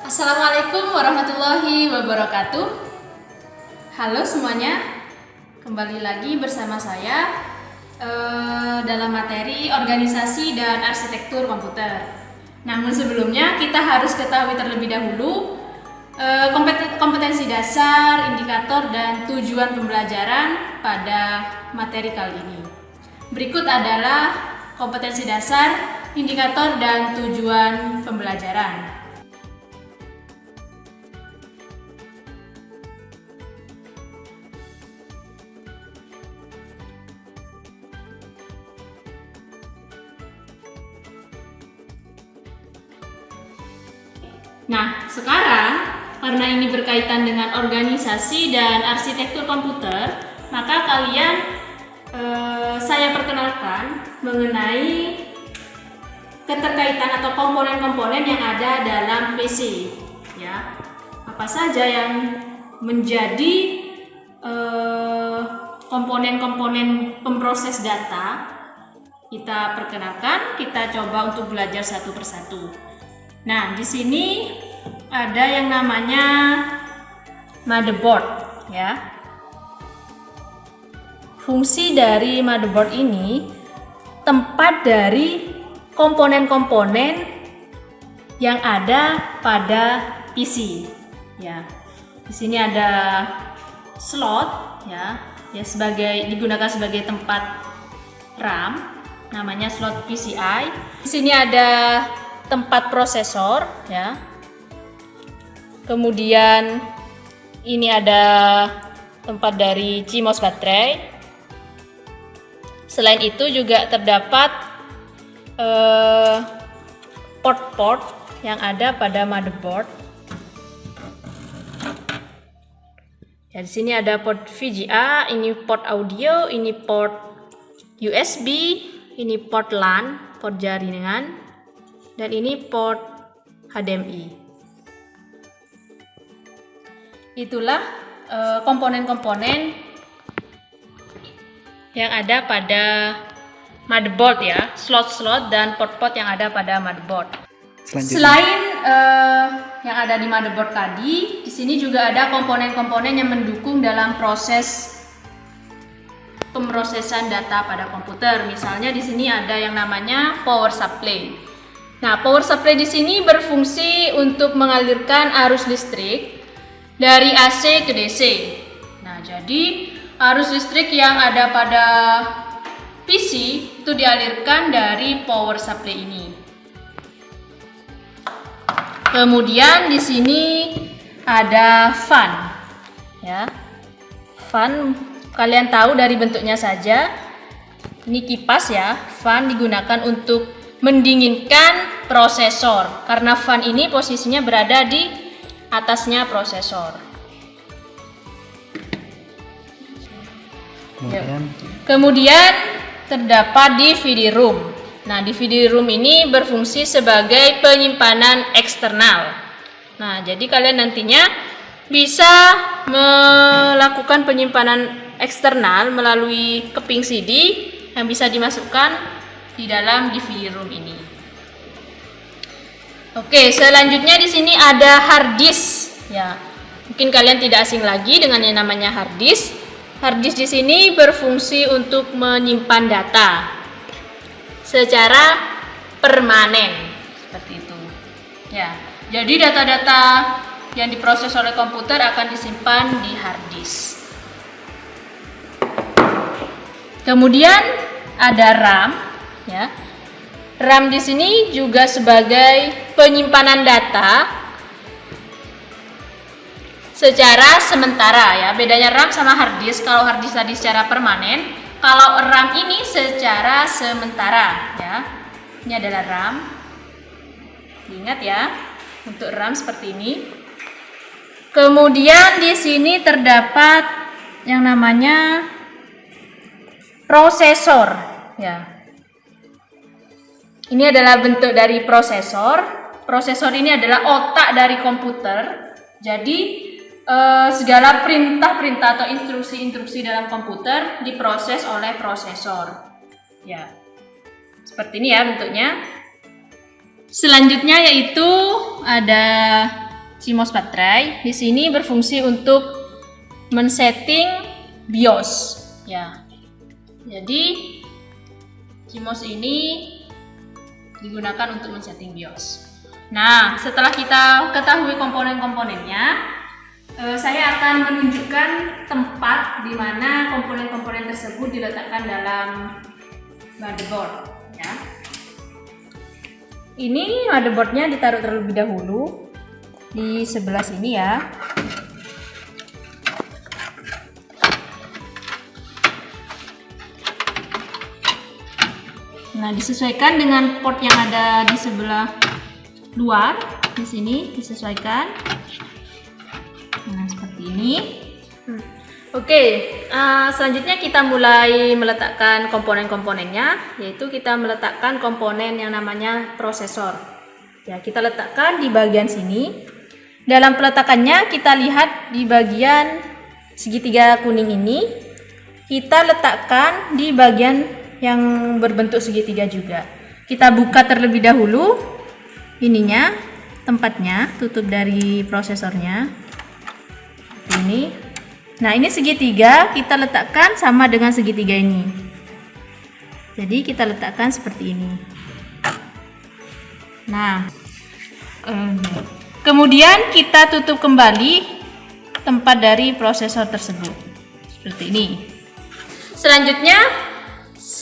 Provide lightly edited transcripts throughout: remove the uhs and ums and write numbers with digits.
Assalamualaikum warahmatullahi wabarakatuh. Halo semuanya, kembali lagi bersama saya dalam materi organisasi dan arsitektur komputer. Namun sebelumnya kita harus ketahui terlebih dahulu kompetensi dasar, indikator, dan tujuan pembelajaran pada materi kali ini. Berikut adalah kompetensi dasar, indikator, dan tujuan pembelajaran. Nah, sekarang karena ini berkaitan dengan organisasi dan arsitektur komputer, maka saya perkenalkan mengenai keterkaitan atau komponen-komponen yang ada dalam PC. Ya, apa saja yang menjadi komponen-komponen pemproses data? Kita perkenalkan, kita coba untuk belajar satu persatu. Nah, di sini ada yang namanya motherboard, ya. Fungsi dari motherboard ini tempat dari komponen-komponen yang ada pada PC, ya. Di sini ada slot, ya, digunakan sebagai tempat RAM, namanya slot PCI. Di sini ada tempat prosesor, ya. Kemudian ini ada tempat dari CMOS baterai. Selain itu juga terdapat port-port yang ada pada motherboard. Ya, di sini ada port VGA, ini port audio, ini port USB, ini port LAN, port jaringan, dan ini port HDMI. Itulah komponen-komponen yang ada pada motherboard, ya, slot-slot dan port-port yang ada pada motherboard. Selain yang ada di motherboard tadi, di sini juga ada komponen-komponen yang mendukung dalam proses pemrosesan data pada komputer. Misalnya di sini ada yang namanya power supply. Nah, power supply di sini berfungsi untuk mengalirkan arus listrik dari AC ke DC. Nah, jadi arus listrik yang ada pada PC itu dialirkan dari power supply ini. Kemudian di sini ada fan. Ya. Fan kalian tahu dari bentuknya saja. Ini kipas, ya. Fan digunakan untuk mendinginkan prosesor karena fan ini posisinya berada di atasnya prosesor. Kemudian terdapat DVD room. Nah, DVD room ini berfungsi sebagai penyimpanan eksternal. Nah, jadi kalian nantinya bisa melakukan penyimpanan eksternal melalui keping CD yang bisa dimasukkan di dalam DVD room ini. Oke, selanjutnya di sini ada hard disk, ya. Mungkin kalian tidak asing lagi dengan yang namanya hard disk. Hard disk di sini berfungsi untuk menyimpan data secara permanen, seperti itu. Ya. Jadi data-data yang diproses oleh komputer akan disimpan di hard disk. Kemudian ada RAM. Ya, RAM di sini juga sebagai penyimpanan data secara sementara, ya. Bedanya RAM sama hard disk, kalau hard disk tadi secara permanen, kalau RAM ini secara sementara, ya. Ini adalah RAM. Ingat, ya, untuk RAM seperti ini. Kemudian di sini terdapat yang namanya prosesor, ya. Ini adalah bentuk dari prosesor. Prosesor ini adalah otak dari komputer. Jadi segala perintah-perintah atau instruksi-instruksi dalam komputer diproses oleh prosesor. Ya, seperti ini, ya, bentuknya. Selanjutnya yaitu ada CMOS baterai di sini berfungsi untuk men-setting BIOS ya. Jadi CMOS ini digunakan untuk men-setting BIOS. Nah, setelah kita ketahui komponen-komponennya, saya akan menunjukkan tempat di mana komponen-komponen tersebut diletakkan dalam motherboard ya. Ini motherboardnya ditaruh terlebih dahulu di sebelah sini ya. Nah, disesuaikan dengan port yang ada di sebelah luar. Di sini disesuaikan. Nah, seperti ini. Oke, selanjutnya kita mulai meletakkan komponen-komponennya, yaitu kita meletakkan komponen yang namanya prosesor. Ya, kita letakkan di bagian sini. Dalam peletakannya kita lihat di bagian segitiga kuning ini, kita letakkan di bagian yang berbentuk segitiga juga. Kita buka terlebih dahulu ininya, tempatnya, tutup dari prosesornya. Ini. Nah, ini segitiga kita letakkan sama dengan segitiga ini. Jadi kita letakkan seperti ini. Nah, kemudian kita tutup kembali tempat dari prosesor tersebut. Seperti ini. Selanjutnya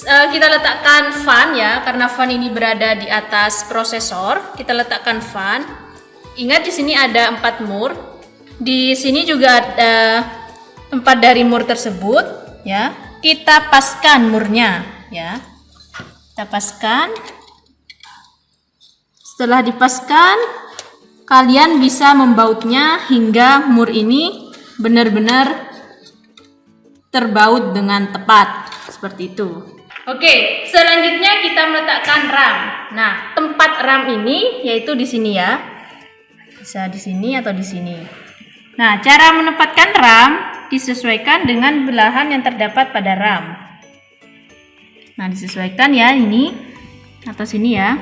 kita letakkan fan ya, karena fan ini berada di atas prosesor. Kita letakkan fan. Ingat di sini ada 4 mur. Di sini juga ada tempat dari mur tersebut ya. Kita paskan murnya ya. Kita paskan. Setelah dipaskan, kalian bisa membautnya hingga mur ini benar-benar terbaut dengan tepat seperti itu. Oke, selanjutnya kita meletakkan RAM. Nah, tempat RAM ini yaitu di sini ya. Bisa di sini atau di sini. Nah, cara menempatkan RAM disesuaikan dengan belahan yang terdapat pada RAM. Nah, disesuaikan ya ini atau sini ya.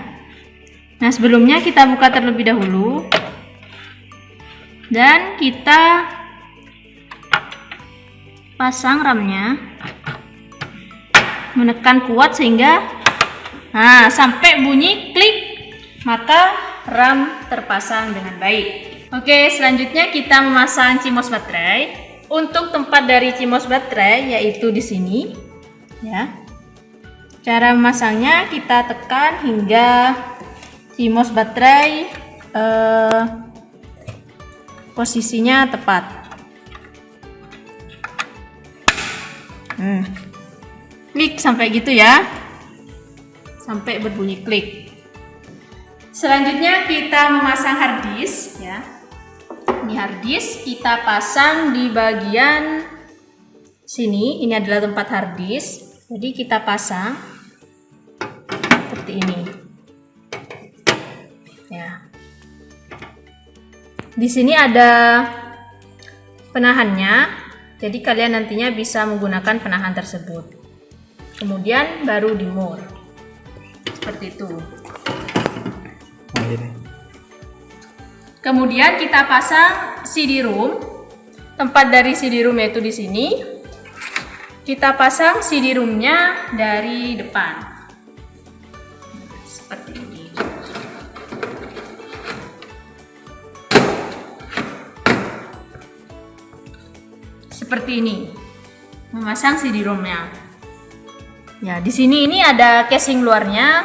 Nah, sebelumnya kita buka terlebih dahulu. Dan kita pasang RAM-nya. Menekan kuat sehingga sampai bunyi klik, maka RAM terpasang dengan baik. Oke, selanjutnya kita memasang CMOS baterai. Untuk tempat dari CMOS baterai yaitu di sini ya. Cara memasangnya kita tekan hingga CMOS baterai posisinya tepat. Klik sampai gitu ya, sampai berbunyi klik. Selanjutnya kita memasang harddisk ya. Ini harddisk kita pasang di bagian sini. Ini adalah tempat harddisk. Jadi kita pasang seperti ini ya. Di sini ada penahannya. Jadi kalian nantinya bisa menggunakan penahan tersebut. Kemudian baru di mur. Seperti itu. Kemudian kita pasang CD-ROM. Tempat dari CD-ROM yaitu di sini. Kita pasang CD-ROM-nya dari depan. Seperti ini. Seperti ini. Memasang CD-ROM-nya. Ya, di sini ini ada casing luarnya,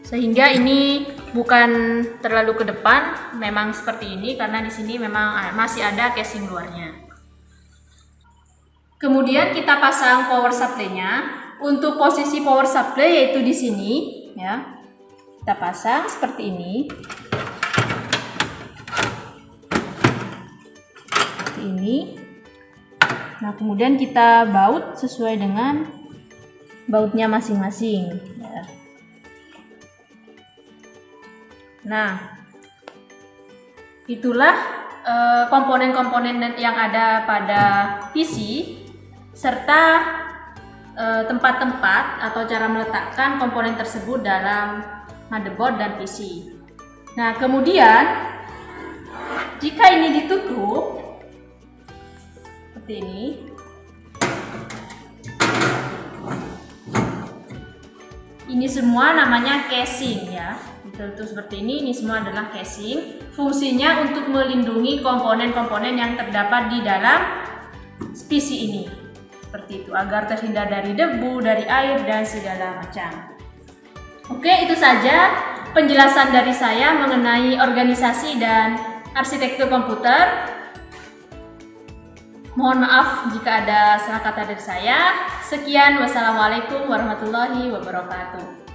sehingga ini bukan terlalu ke depan, memang seperti ini karena di sini memang masih ada casing luarnya. Kemudian kita pasang power supply-nya. Untuk posisi power supply yaitu di sini, ya. Kita pasang seperti ini. Seperti ini. Nah, kemudian kita baut sesuai dengan bautnya masing-masing. Ya. Nah, itulah komponen-komponen yang ada pada PC serta tempat-tempat atau cara meletakkan komponen tersebut dalam motherboard dan PC. Nah, kemudian jika ini ditutup seperti ini semua namanya casing ya. Ditutup seperti ini semua adalah casing. Fungsinya untuk melindungi komponen-komponen yang terdapat di dalam spisi ini. Seperti itu, agar terhindar dari debu, dari air, dan segala macam. Oke, itu saja penjelasan dari saya mengenai organisasi dan arsitektur komputer. Mohon maaf jika ada salah kata dari saya. Sekian, wassalamualaikum warahmatullahi wabarakatuh.